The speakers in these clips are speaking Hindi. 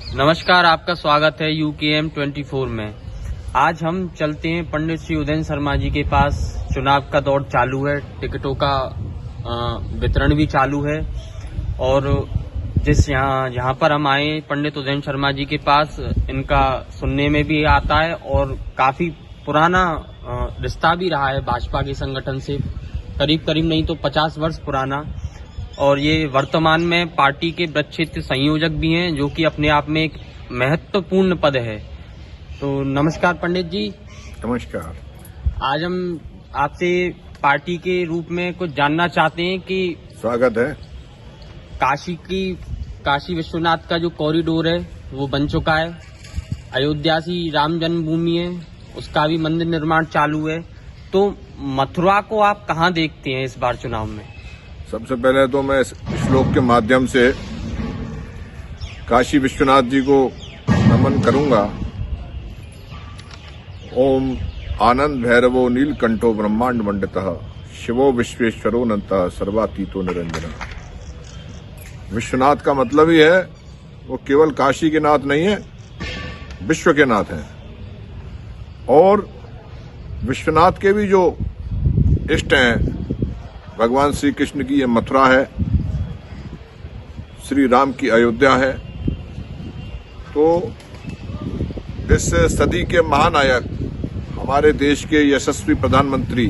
नमस्कार, आपका स्वागत है UKM 24 में। आज हम चलते हैं पंडित श्री उदयन शर्मा जी के पास। चुनाव का दौर चालू है, टिकटों का वितरण भी चालू है और यहाँ पर हम आए पंडित उदयन शर्मा जी के पास, इनका सुनने में भी आता है और काफी पुराना रिश्ता भी रहा है भाजपा के संगठन से, करीब नहीं तो 50 वर्ष पुराना। और ये वर्तमान में पार्टी के ब्रज क्षेत्र संयोजक भी हैं, जो कि अपने आप में एक महत्वपूर्ण पद है। तो नमस्कार पंडित जी। नमस्कार। आज हम आपसे पार्टी के रूप में कुछ जानना चाहते हैं कि स्वागत है। काशी विश्वनाथ का जो कॉरिडोर है वो बन चुका है, अयोध्या से राम जन्मभूमि है, उसका भी मंदिर निर्माण चालू है। तो मथुरा को आप कहाँ देखते हैं इस बार चुनाव में? सबसे पहले तो मैं इस श्लोक के माध्यम से काशी विश्वनाथ जी को नमन करूंगा। ओम आनंद भैरवो नीलकंठो ब्रह्मांड मंडितः शिवो विश्वेश्वरो अनंतः सर्वातीतो निरंजन। विश्वनाथ का मतलब ही है वो केवल काशी के नाथ नहीं है, विश्व के नाथ है। और विश्वनाथ के भी जो इष्ट हैं, भगवान श्री कृष्ण की ये मथुरा है, श्री राम की अयोध्या है। तो इस सदी के महानायक हमारे देश के यशस्वी प्रधानमंत्री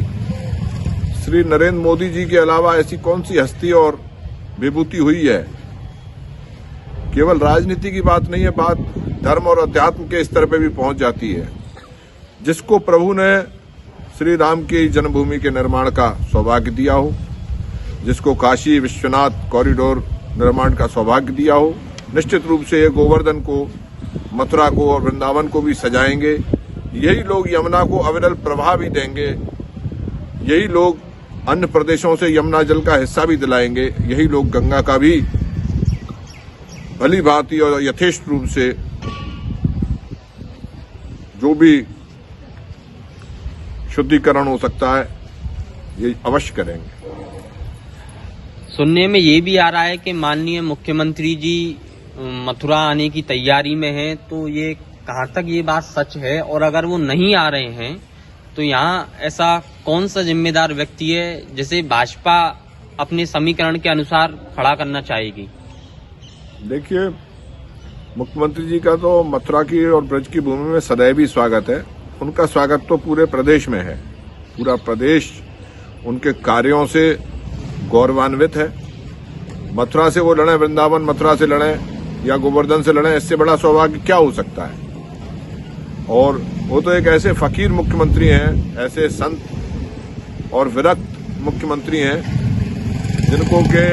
श्री नरेंद्र मोदी जी के अलावा ऐसी कौन सी हस्ती और विभूति हुई है। केवल राजनीति की बात नहीं है, बात धर्म और अध्यात्म के स्तर पे भी पहुंच जाती है। जिसको प्रभु ने श्री राम की जन्मभूमि के निर्माण का सौभाग्य दिया हो, जिसको काशी विश्वनाथ कॉरिडोर निर्माण का सौभाग्य दिया हो, निश्चित रूप से ये गोवर्धन को, मथुरा को और वृंदावन को भी सजाएंगे। यही लोग यमुना को अविरल प्रवाह भी देंगे, यही लोग अन्य प्रदेशों से यमुना जल का हिस्सा भी दिलाएंगे, यही लोग गंगा का भी भली भांति और यथेष्ट रूप से जो भी शुद्धिकरण हो सकता है ये अवश्य करेंगे। सुनने में ये भी आ रहा है कि माननीय मुख्यमंत्री जी मथुरा आने की तैयारी में हैं, तो ये कहाँ तक ये बात सच है? और अगर वो नहीं आ रहे हैं तो यहाँ ऐसा कौन सा जिम्मेदार व्यक्ति है जिसे भाजपा अपने समीकरण के अनुसार खड़ा करना चाहेगी? देखिए, मुख्यमंत्री जी का तो मथुरा की और ब्रज की भूमि में सदैव ही स्वागत है। उनका स्वागत तो पूरे प्रदेश में है। पूरा प्रदेश उनके कार्यों से गौरवान्वित है। मथुरा से वो लड़े, वृंदावन मथुरा से लड़े या गोवर्धन से लड़े, इससे बड़ा सौभाग्य क्या हो सकता है। और वो तो एक ऐसे फकीर मुख्यमंत्री हैं, ऐसे संत और विरक्त मुख्यमंत्री हैं जिनको के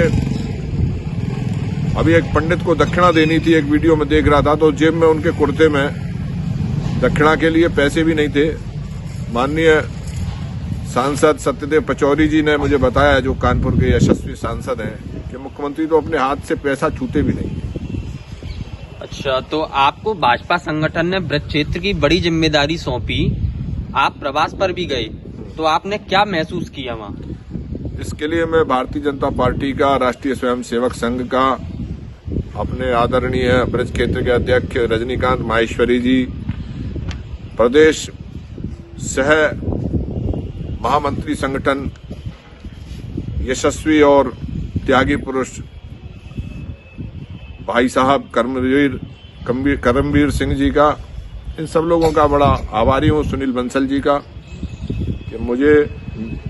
अभी एक पंडित को दक्षिणा देनी थी, एक वीडियो में देख रहा था, तो जेब में उनके कुर्ते में दक्षिणा के लिए पैसे भी नहीं थे। माननीय सांसद सत्यदेव पचौरी जी ने मुझे बताया, जो कानपुर के यशस्वी सांसद हैं, कि मुख्यमंत्री तो अपने हाथ से पैसा छूते भी नहीं। अच्छा, तो आपको भाजपा संगठन ने ब्रज क्षेत्र की बड़ी जिम्मेदारी सौंपी, आप प्रवास पर भी गए, तो आपने क्या महसूस किया वहाँ? इसके लिए मैं भारतीय जनता पार्टी का, राष्ट्रीय स्वयंसेवक संघ का, अपने आदरणीय ब्रज क्षेत्र के अध्यक्ष रजनीकांत माहेश्वरी जी, प्रदेश सह महामंत्री संगठन यशस्वी और त्यागी पुरुष भाई साहब करमवीर सिंह जी का, इन सब लोगों का बड़ा आभारी हूं। सुनील बंसल जी का, कि मुझे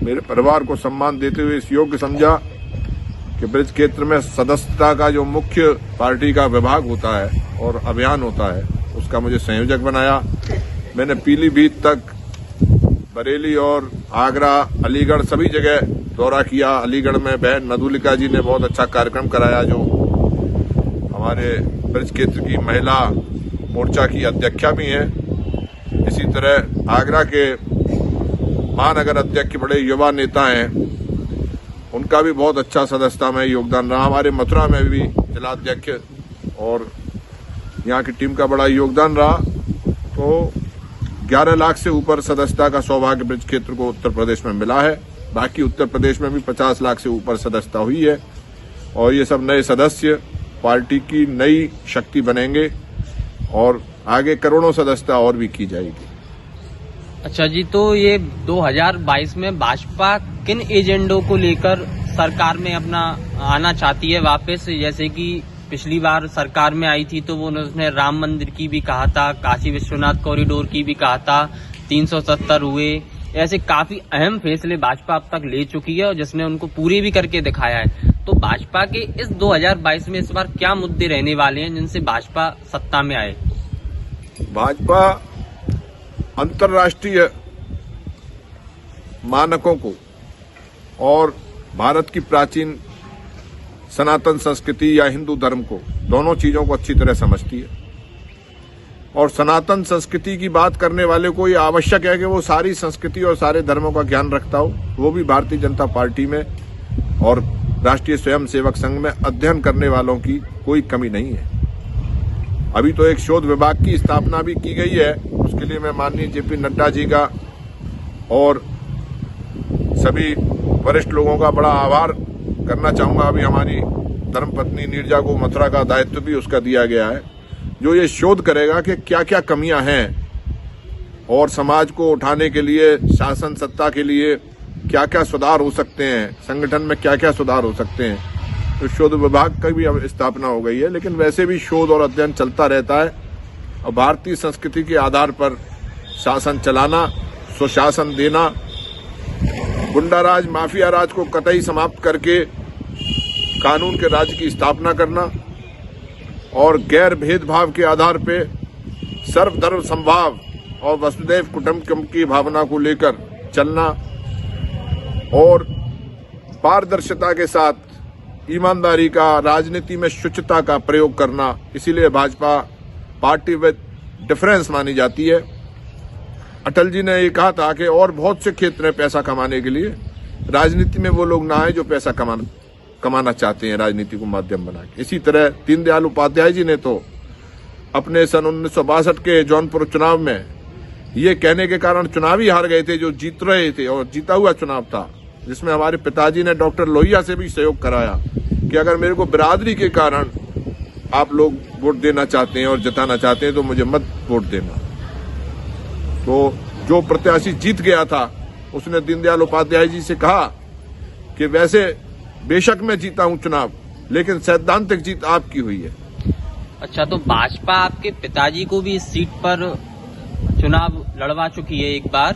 मेरे परिवार को सम्मान देते हुए इस योग्य समझा कि ब्रज क्षेत्र में सदस्यता का जो मुख्य पार्टी का विभाग होता है और अभियान होता है, उसका मुझे संयोजक बनाया। मैंने पीलीभीत तक, बरेली और आगरा, अलीगढ़ सभी जगह दौरा किया। अलीगढ़ में बहन मधुलिका जी ने बहुत अच्छा कार्यक्रम कराया, जो हमारे ब्रज क्षेत्र की महिला मोर्चा की अध्यक्षा भी हैं। इसी तरह आगरा के महानगर अध्यक्ष बड़े युवा नेता हैं, उनका भी बहुत अच्छा सदस्यता में योगदान रहा। हमारे मथुरा में भी जिलाध्यक्ष और यहाँ की टीम का बड़ा योगदान रहा। तो 11 लाख से ऊपर सदस्यता का सौभाग्य ब्रज क्षेत्र को उत्तर प्रदेश में मिला है। बाकी उत्तर प्रदेश में भी 50 लाख से ऊपर सदस्यता हुई है और ये सब नए सदस्य पार्टी की नई शक्ति बनेंगे। और आगे करोड़ों सदस्यता और भी की जाएगी। अच्छा जी, तो ये 2022 में भाजपा किन एजेंडों को लेकर सरकार में अपना आना चाहती है वापस? जैसे कि पिछली बार सरकार में आई थी तो वो उन्होंने राम मंदिर की भी कहा था, काशी विश्वनाथ कॉरिडोर की भी कहा था, 370 हुए, ऐसे काफी अहम फैसले भाजपा अब तक ले चुकी है और जिसने उनको पूरी भी करके दिखाया है। तो भाजपा के इस 2022 में इस बार क्या मुद्दे रहने वाले हैं जिनसे भाजपा सत्ता में आए? भाजपा अंतर्राष्ट्रीय मानकों को और भारत की प्राचीन सनातन संस्कृति या हिंदू धर्म को, दोनों चीजों को अच्छी तरह समझती है। और सनातन संस्कृति की बात करने वाले को ये आवश्यक है कि वो सारी संस्कृति और सारे धर्मों का ज्ञान रखता हो। वो भी भारतीय जनता पार्टी में और राष्ट्रीय स्वयंसेवक संघ में अध्ययन करने वालों की कोई कमी नहीं है। अभी तो एक शोध विभाग की स्थापना भी की गई है। उसके लिए मैं माननीय जेपी नड्डा जी का और सभी वरिष्ठ लोगों का बड़ा आभार करना चाहूंगा। अभी हमारी धर्मपत्नी नीरजा को मथुरा का दायित्व भी उसका दिया गया है, जो ये शोध करेगा कि क्या क्या कमियां हैं और समाज को उठाने के लिए, शासन सत्ता के लिए क्या क्या सुधार हो सकते हैं, संगठन में क्या क्या सुधार हो सकते हैं। तो शोध विभाग का भी अब स्थापना हो गई है, लेकिन वैसे भी शोध और अध्ययन चलता रहता है। और भारतीय संस्कृति के आधार पर शासन चलाना, सुशासन देना, गुंडा राज, माफिया राज को कतई समाप्त करके कानून के राज्य की स्थापना करना और गैर भेदभाव के आधार पे सर्वधर्म समभाव और वसुदैव कुटुंबकम की भावना को लेकर चलना और पारदर्शिता के साथ ईमानदारी का, राजनीति में शुचिता का प्रयोग करना। इसीलिए भाजपा पार्टी विद डिफरेंस मानी जाती है। अटल जी ने ये कहा था कि और बहुत से क्षेत्र हैं पैसा कमाने के लिए, राजनीति में वो लोग ना आए जो पैसा कमाना चाहते हैं, राजनीति को माध्यम बना के। इसी तरह दीनदयाल उपाध्याय जी ने तो अपने सन 1962 के जौनपुर चुनाव में ये कहने के कारण चुनाव ही हार गए थे, जो जीत रहे थे और जीता हुआ चुनाव था, जिसमें हमारे पिताजी ने डॉक्टर लोहिया से भी सहयोग कराया कि अगर मेरे को बिरादरी के कारण आप लोग वोट देना चाहते हैं और जिताना चाहते हैं तो मुझे मत वोट देना। तो जो प्रत्याशी जीत गया था उसने दीनदयाल उपाध्याय जी से कहा कि वैसे बेशक मैं जीता हूं चुनाव, लेकिन सैद्धांतिक जीत आपकी हुई है। अच्छा, तो भाजपा आपके पिताजी को भी इस सीट पर चुनाव लड़वा चुकी है एक बार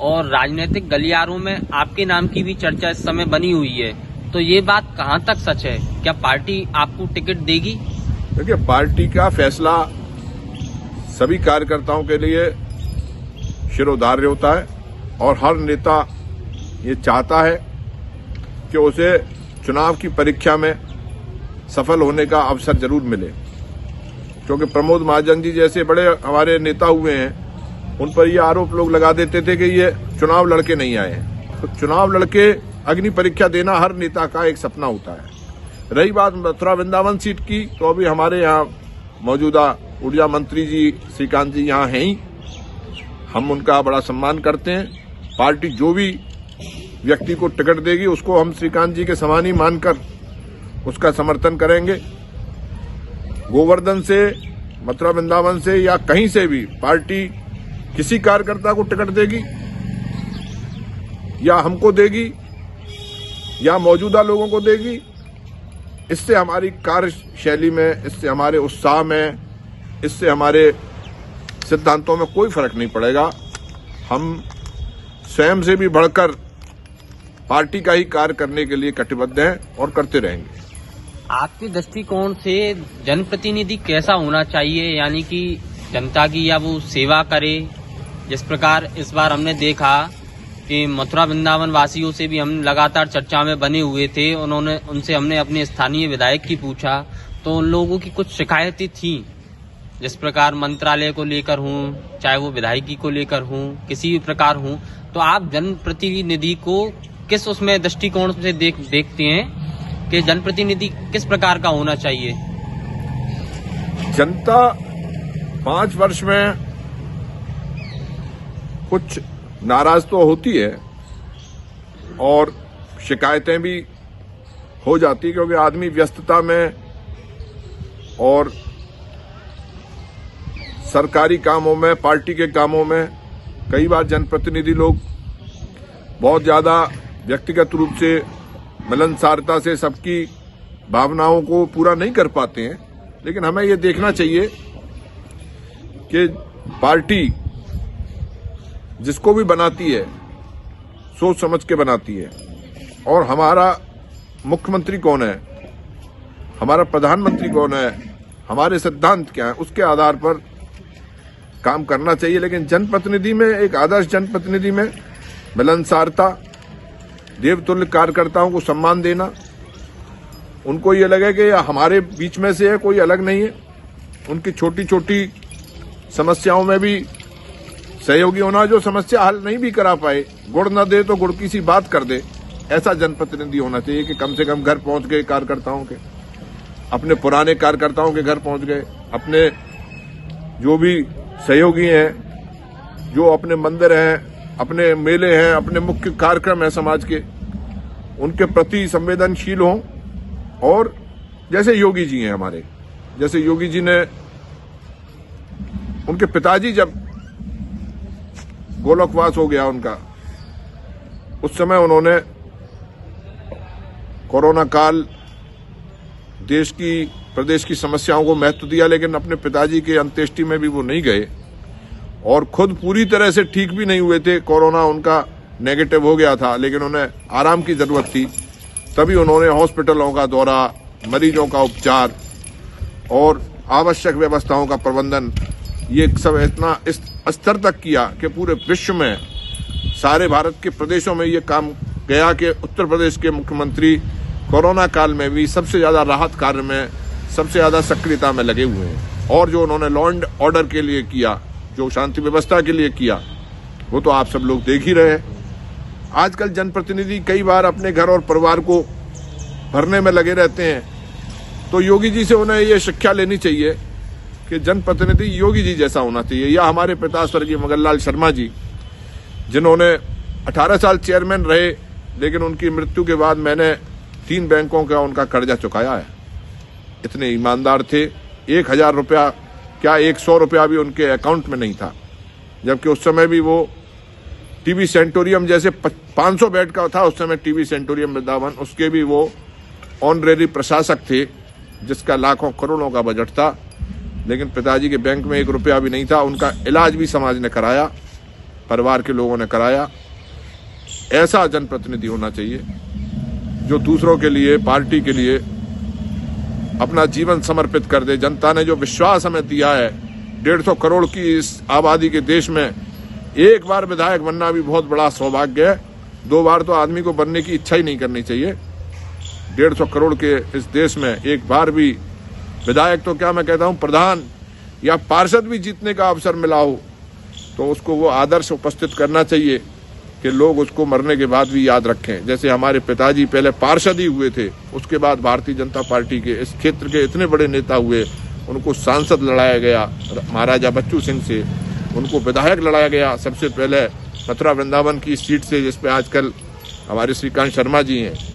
और राजनीतिक गलियारों में आपके नाम की भी चर्चा इस समय बनी हुई है। तो ये बात कहां तक सच है? क्या पार्टी आपको टिकट देगी? देखिए, पार्टी का फैसला सभी कार्यकर्ताओं के लिए शिरोधार्य होता है और हर नेता ये चाहता है कि उसे चुनाव की परीक्षा में सफल होने का अवसर जरूर मिले, क्योंकि प्रमोद महाजन जी जैसे बड़े हमारे नेता हुए हैं, उन पर ये आरोप लोग लगा देते थे कि ये चुनाव लड़के नहीं आए हैं। तो चुनाव लड़के अग्नि परीक्षा देना हर नेता का एक सपना होता है। रही बात मथुरा वृंदावन सीट की, तो अभी हमारे यहाँ मौजूदा ऊर्जा मंत्री जी श्रीकांत जी यहाँ हैं ही, हम उनका बड़ा सम्मान करते हैं। पार्टी जो भी व्यक्ति को टिकट देगी उसको हम श्रीकांत जी के समान ही मानकर उसका समर्थन करेंगे। गोवर्धन से, मथुरा वृंदावन से या कहीं से भी पार्टी किसी कार्यकर्ता को टिकट देगी या हमको देगी या मौजूदा लोगों को देगी, इससे हमारी कार्यशैली में, इससे हमारे उत्साह में, इससे हमारे सिद्धांतों में कोई फर्क नहीं पड़ेगा। हम स्वयं से भी बढ़कर पार्टी का ही कार्य करने के लिए कटिबद्ध हैं और करते रहेंगे। आपके दृष्टिकोण से जनप्रतिनिधि कैसा होना चाहिए? यानी कि जनता की या वो सेवा करे, जिस प्रकार इस बार हमने देखा कि मथुरा वृंदावन वासियों से भी हम लगातार चर्चा में बने हुए थे। उनसे हमने अपने स्थानीय विधायक की पूछा तो उन लोगों की कुछ शिकायतें थी, जिस प्रकार मंत्रालय को लेकर हूँ, चाहे वो विधायकी को लेकर हूँ, किसी भी प्रकार हूँ। तो आप जनप्रतिनिधि को किस उसमें दृष्टिकोण से देखते हैं कि जनप्रतिनिधि किस प्रकार का होना चाहिए? जनता 5 वर्ष में कुछ नाराज तो होती है और शिकायतें भी हो जाती, क्योंकि आदमी व्यस्तता में और सरकारी कामों में, पार्टी के कामों में कई बार जनप्रतिनिधि लोग बहुत ज्यादा व्यक्तिगत रूप से मिलनसारता से सबकी भावनाओं को पूरा नहीं कर पाते हैं। लेकिन हमें ये देखना चाहिए कि पार्टी जिसको भी बनाती है सोच समझ के बनाती है, और हमारा मुख्यमंत्री कौन है, हमारा प्रधानमंत्री कौन है, हमारे सिद्धांत क्या है, उसके आधार पर काम करना चाहिए। लेकिन जनप्रतिनिधि में, एक आदर्श जनप्रतिनिधि में मिलनसारता, देवतुल्य कार्यकर्ताओं को सम्मान देना, उनको ये लगे कि हमारे बीच में से है, कोई अलग नहीं है, उनकी छोटी छोटी समस्याओं में भी सहयोगी होना, जो समस्या हल नहीं भी करा पाए, गुड़ न दे तो गुड़ की सी बात कर दे, ऐसा जनप्रतिनिधि होना चाहिए कि कम से कम घर पहुंच गए कार्यकर्ताओं के, अपने पुराने कार्यकर्ताओं के घर पहुंच गए, अपने जो भी सहयोगी हैं, जो अपने मंदिर हैं, अपने मेले हैं, अपने मुख्य कार्यक्रम हैं समाज के, उनके प्रति संवेदनशील हों। और जैसे योगी जी हैं हमारे, जैसे योगी जी ने, उनके पिताजी जब गोलोकवास हो गया उनका, उस समय उन्होंने कोरोना काल, देश की, प्रदेश की समस्याओं को महत्व दिया, लेकिन अपने पिताजी के अंत्येष्टि में भी वो नहीं गए, और खुद पूरी तरह से ठीक भी नहीं हुए थे, कोरोना उनका नेगेटिव हो गया था, लेकिन उन्हें आराम की जरूरत थी, तभी उन्होंने हॉस्पिटलों का दौरा, मरीजों का उपचार और आवश्यक व्यवस्थाओं का प्रबंधन, ये सब इतना इस स्तर तक किया कि पूरे विश्व में, सारे भारत के प्रदेशों में ये काम गया कि उत्तर प्रदेश के मुख्यमंत्री कोरोना काल में भी सबसे ज्यादा राहत कार्य में, सबसे ज्यादा सक्रियता में लगे हुए हैं। और जो उन्होंने लॉ एंड ऑर्डर के लिए किया, जो शांति व्यवस्था के लिए किया, वो तो आप सब लोग देख ही रहे हैं। आजकल जनप्रतिनिधि कई बार अपने घर और परिवार को भरने में लगे रहते हैं, तो योगी जी से उन्हें ये शिक्षा लेनी चाहिए कि जनप्रतिनिधि योगी जी जैसा होना चाहिए, या हमारे पिता स्वर्गीय मगनलाल शर्मा जी, जिन्होंने 18 साल चेयरमैन रहे, लेकिन उनकी मृत्यु के बाद मैंने 3 बैंकों का उनका कर्जा चुकाया है। इतने ईमानदार थे, 1000 रुपया क्या 100 रुपया भी उनके अकाउंट में नहीं था, जबकि उस समय भी वो टीवी सेंटोरियम जैसे 500 बेड का था उस समय टीवी सेंटोरियम वृंदावन, उसके भी वो ऑनरेरी प्रशासक थे, जिसका लाखों करोड़ों का बजट था, लेकिन पिताजी के बैंक में 1 रुपया भी नहीं था। उनका इलाज भी समाज ने कराया, परिवार के लोगों ने कराया। ऐसा जनप्रतिनिधि होना चाहिए जो दूसरों के लिए, पार्टी के लिए अपना जीवन समर्पित कर दे। जनता ने जो विश्वास हमें दिया है, 150 करोड़ की इस आबादी के देश में एक बार विधायक बनना भी बहुत बड़ा सौभाग्य है, 2 बार तो आदमी को बनने की इच्छा ही नहीं करनी चाहिए। 150 करोड़ के इस देश में एक बार भी विधायक, तो क्या मैं कहता हूं प्रधान या पार्षद भी जीतने का अवसर मिला हो, तो उसको वो आदर्श उपस्थित करना चाहिए कि लोग उसको मरने के बाद भी याद रखें। जैसे हमारे पिताजी पहले पार्षद ही हुए थे, उसके बाद भारतीय जनता पार्टी के इस क्षेत्र के इतने बड़े नेता हुए, उनको सांसद लड़ाया गया महाराजा बच्चू सिंह से, उनको विधायक लड़ाया गया सबसे पहले मथुरा वृंदावन की सीट से, जिसपे आजकल हमारे श्रीकांत शर्मा जी हैं।